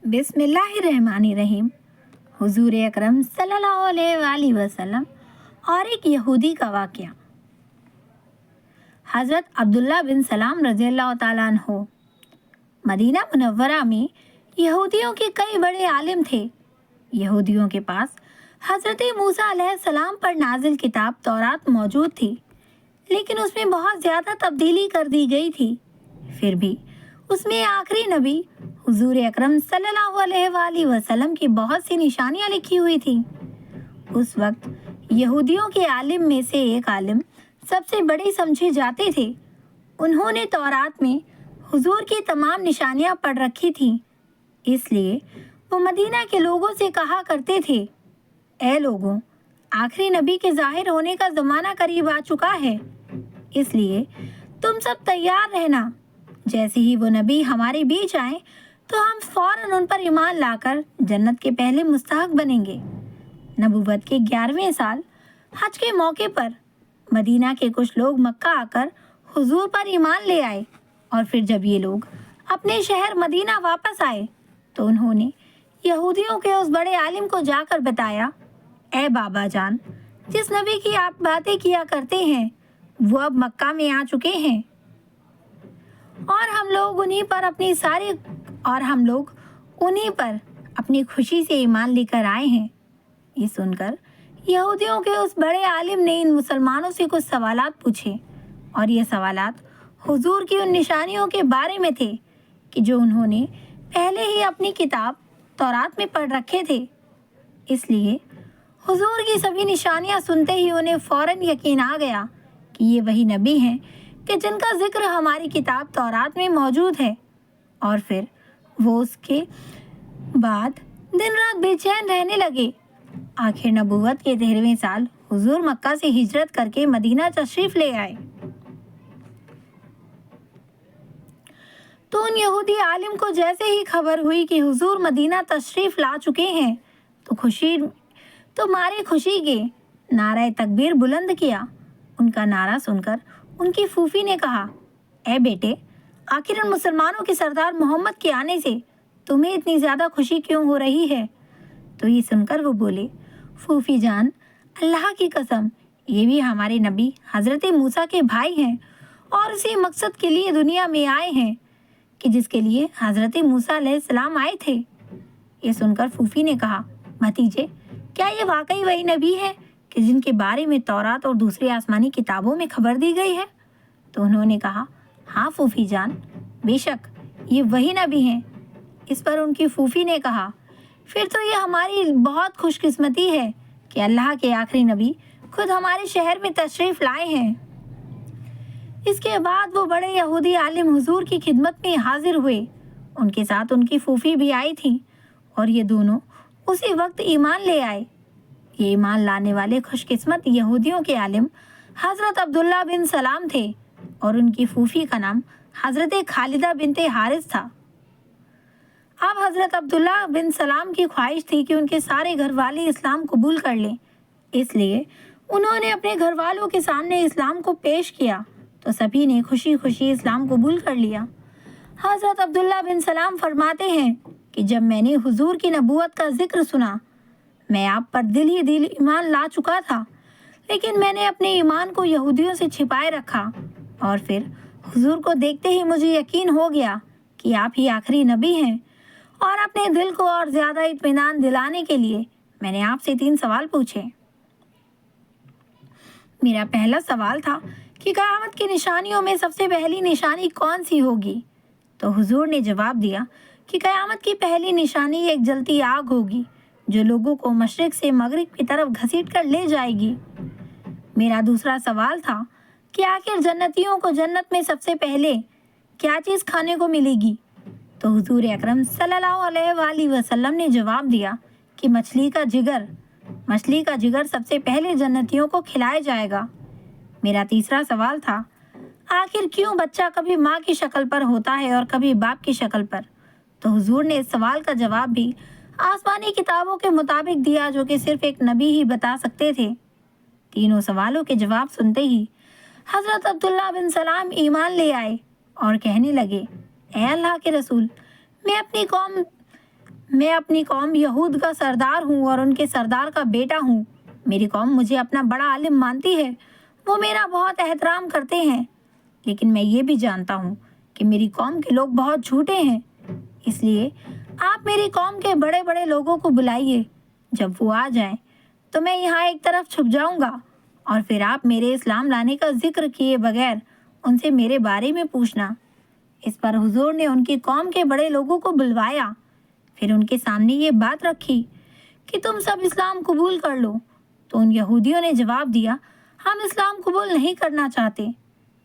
बिस्मिल्लाहिर्रहमानिर्रहीम। हुजूर अकरम सल्लल्लाहु अलैहि वसल्लम और एक यहूदी का वाक़या। हज़रत अब्दुल्ला बिन सलाम रज़ियल्लाहु ताला अन्हो मदीना मुनव्वरा में यहूदियों के कई बड़े आलिम थे। यहूदियों के पास हज़रत मूसा अलैहिस्सलाम पर नाजिल किताब तौरात मौजूद थी, लेकिन उसमें बहुत ज़्यादा तब्दीली कर दी गई थी। फिर भी उसमें आखिरी नबी हुजूर अकरम सल्लल्लाहु अलैहि वसल्लम की बहुत सी निशानियां लिखी हुई थी। उस वक्त यहूदियों के आलिम में से एक आलिम सबसे बड़े समझे जाते थे। उन्होंने तौरात में हुजूर की तमाम निशानियां पढ़ रखी थीं। इसलिए वो मदीना के लोगों से कहा करते थे, ए लोगों, आखिरी नबी के ज़ाहिर होने का ज़माना करीब आ चुका है, इसलिए तुम सब तैयार रहना। जैसे ही वो नबी हमारे बीच आए तो हम फौरन उन पर ईमान लाकर जन्नत के पहले मुस्तहक बनेंगे। नबूवत के 11वें साल हज के मौके पर मदीना के कुछ लोग मक्का आकर हुजूर पर ईमान ले आए, और फिर जब ये लोग अपने शहर मदीना वापस आए तो उन्होंने यहूदियों के उस बड़े आलिम को जाकर बताया, ए बाबा जान, जिस नबी की आप बातें किया करते हैं वो अब मक्का में आ चुके हैं और हम लोग उन्हीं पर अपनी खुशी से ईमान लेकर आए हैं। ये सुनकर यहूदियों के उस बड़े आलिम ने इन मुसलमानों से कुछ सवालात पूछे, और ये सवालात हुजूर की उन निशानियों के बारे में थे कि जो उन्होंने पहले ही अपनी किताब तौरात में पढ़ रखे थे। इसलिए हुजूर की सभी निशानियां सुनते ही उन्हें फौरन यकीन आ गया कि ये वही नबी हैं कि जिनका जिक्र हमारी किताब तौरात में मौजूद है। और फिर वो उसके बाद दिन रात बेचैन रहने लगे। आखिर नबूवत के 13वें साल हुजूर मक्का से हिजरत करके मदीना तशरीफ ले आए। तो उन यहूदी आलिम को जैसे ही खबर हुई कि हुजूर मदीना तशरीफ ला चुके हैं तो मारे खुशी के नारे तकबीर बुलंद किया। उनका नारा सुनकर उनकी फूफी ने कहा, ए बेटे, आखिर उन मुसलमानों के सरदार मोहम्मद के आने से तुम्हें इतनी ज़्यादा खुशी क्यों हो रही है? तो ये सुनकर वो बोले, फूफी जान, अल्लाह की कसम, ये भी हमारे नबी हज़रत मूसा के भाई हैं और उसी मकसद के लिए दुनिया में आए हैं कि जिसके लिए हज़रत मूसा अलैहिस्सलाम आए थे। ये सुनकर फूफी ने कहा, भतीजे, क्या ये वाकई वही नबी है कि जिनके बारे में तौरात और दूसरी आसमानी किताबों में खबर दी गई है? तो उन्होंने कहा, हाँ फूफी जान, बेशक ये वही नबी हैं। इस पर उनकी फूफी ने कहा, फिर तो ये हमारी बहुत खुशकिस्मती है कि अल्लाह के आखिरी नबी खुद हमारे शहर में तशरीफ़ लाए हैं। इसके बाद वो बड़े यहूदी आलिम हुजूर की खिदमत में हाजिर हुए। उनके साथ उनकी फूफी भी आई थी और ये दोनों उसी वक्त ईमान ले आए। ये ईमान लाने वाले खुशकिस्मत यहूदियों के आलिम हज़रत अब्दुल्ला बिन सलाम थे और उनकी फूफी का नाम हज़रत खालिदा बिनते हारिस था। अब हज़रत अब्दुल्ला बिन सलाम की ख्वाहिश थी कि उनके सारे घर वाले इस्लाम कबूल कर लें, इसलिए उन्होंने अपने घर वालों के सामने इस्लाम को पेश किया तो सभी ने खुशी खुशी इस्लाम कबूल कर लिया। हज़रत अब्दुल्ला बिन सलाम फरमाते हैं कि जब मैंने हुजूर की नबूवत का जिक्र सुना, मैं आप पर दिल ही दिल ईमान ला चुका था, लेकिन मैंने अपने ईमान को यहूदियों से छिपाए रखा और फिर हुजूर को देखते ही मुझे यकीन हो गया कि आप ही आखिरी नबी हैं। और अपने दिल को और ज़्यादा इत्मीनान दिलाने के लिए मैंने आपसे 3 सवाल पूछे। मेरा पहला सवाल था कि क़यामत की निशानियों में सबसे पहली निशानी कौन सी होगी? तो हुजूर ने जवाब दिया कि क़यामत की पहली निशानी एक जलती आग होगी जो लोगों को मशरिक से मगरिब की तरफ घसीट कर ले जाएगी। मेरा दूसरा सवाल था कि आखिर जन्नतियों को जन्नत में सबसे पहले क्या चीज़ खाने को मिलेगी? तो हुजूर अकरम सल्लल्लाहु अलैहि वसल्लम ने जवाब दिया कि मछली का जिगर सबसे पहले जन्नतियों को खिलाया जाएगा। मेरा तीसरा सवाल था, आखिर क्यों बच्चा कभी माँ की शक्ल पर होता है और कभी बाप की शक्ल पर? तो हुजूर ने इस सवाल का जवाब भी आसमानी किताबों के मुताबिक दिया जो कि सिर्फ एक नबी ही बता सकते थे। तीनों सवालों के जवाब सुनते ही हज़रत अब्दुल्ला बिन सलाम ईमान ले आए और कहने लगे, ए अल्लाह के रसूल, मैं अपनी कौम میں اپنی قوم یہود کا سردار ہوں اور ان کے سردار کا بیٹا ہوں۔ میری قوم مجھے اپنا بڑا عالم مانتی ہے، وہ میرا بہت احترام کرتے ہیں، لیکن میں یہ بھی جانتا ہوں کہ میری قوم کے لوگ بہت جھوٹے ہیں۔ اس لیے آپ میری قوم کے بڑے بڑے لوگوں کو بلائیے۔ جب وہ آ جائیں تو میں یہاں ایک طرف چھپ جاؤں گا، اور پھر آپ میرے اسلام لانے کا ذکر کیے بغیر ان سے میرے بارے میں پوچھنا۔ اس پر حضور نے ان کی قوم کے بڑے لوگوں کو بلوایا، پھر ان کے سامنے یہ بات رکھی کہ تم سب اسلام قبول کر لو۔ تو ان یہودیوں نے جواب دیا، ہم اسلام قبول نہیں کرنا چاہتے،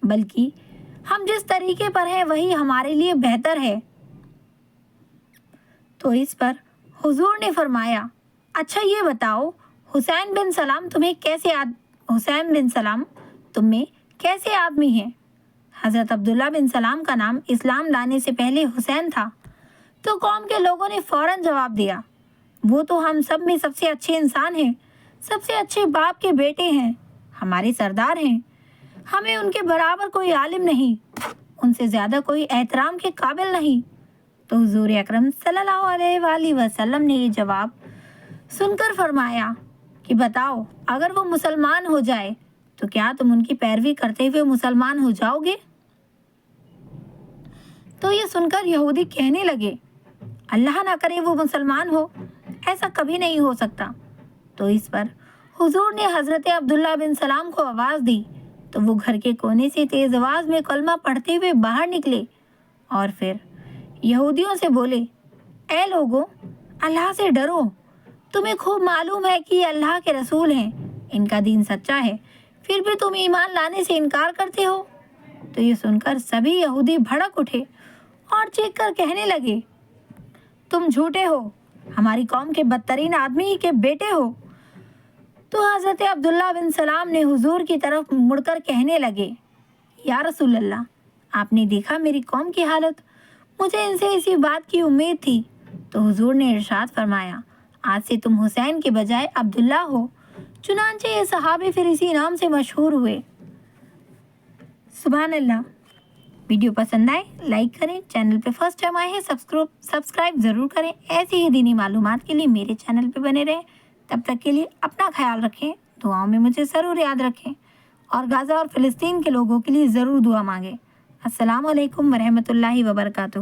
بلکہ ہم جس طریقے پر ہیں وہی ہمارے لیے بہتر ہے۔ تو اس پر حضور نے فرمایا، اچھا یہ بتاؤ، حسین بن سلام تم میں کیسے آدمی ہیں؟ حضرت عبداللہ بن سلام کا نام اسلام لانے سے پہلے حسین تھا۔ تو قوم کے لوگوں نے فوراً جواب دیا، وہ تو ہم سب میں سب سے اچھے انسان ہیں، سب سے اچھے باپ کے بیٹے ہیں، ہمارے سردار ہیں، ہمیں ان کے برابر کوئی عالم نہیں، ان سے زیادہ کوئی احترام کے قابل نہیں۔ تو حضور اکرم صلی اللہ علیہ وآلہ وسلم نے یہ جواب سن کر فرمایا کہ بتاؤ، اگر وہ مسلمان ہو جائے تو کیا تم ان کی پیروی کرتے ہوئے مسلمان ہو جاؤ گے؟ تو یہ سن کر یہودی کہنے لگے، اللہ نہ کرے وہ مسلمان ہو، ایسا کبھی نہیں ہو سکتا۔ تو اس پر حضور نے حضرت عبداللہ بن سلام کو آواز دی تو وہ گھر کے کونے سے تیز آواز میں کلمہ پڑھتے ہوئے باہر نکلے، اور پھر یہودیوں سے بولے، اے لوگو، اللہ سے ڈرو، تمہیں خوب معلوم ہے کہ یہ اللہ کے رسول ہیں، ان کا دین سچا ہے، پھر بھی تم ایمان لانے سے انکار کرتے ہو۔ تو یہ سن کر سبھی یہودی بھڑک اٹھے اور چیخ کر کہنے لگے، تم جھوٹے ہو، ہماری قوم کے بدترین آدمی کے بیٹے ہو۔ تو حضرت عبداللہ بن سلام نے حضور کی طرف مڑ کر کہنے لگے، یا رسول اللہ، آپ نے دیکھا میری قوم کی حالت، مجھے ان سے اسی بات کی امید تھی۔ تو حضور نے ارشاد فرمایا، آج سے تم حسین کے بجائے عبداللہ ہو۔ چنانچہ یہ صحابی پھر اسی نام سے مشہور ہوئے۔ سبحان اللہ۔ ویڈیو پسند آئے لائک کریں، چینل پہ فرسٹ ٹائم آئے ہیں سبسکرائب ضرور کریں۔ ایسی ہی دینی معلومات کے لیے میرے چینل پہ بنے رہیں۔ تب تک کے لیے اپنا خیال رکھیں، دعاؤں میں مجھے ضرور یاد رکھیں، اور غزہ اور فلسطین کے لوگوں کے لیے ضرور دعا مانگیں۔ السلام علیکم ورحمۃ اللہ وبرکاتہ۔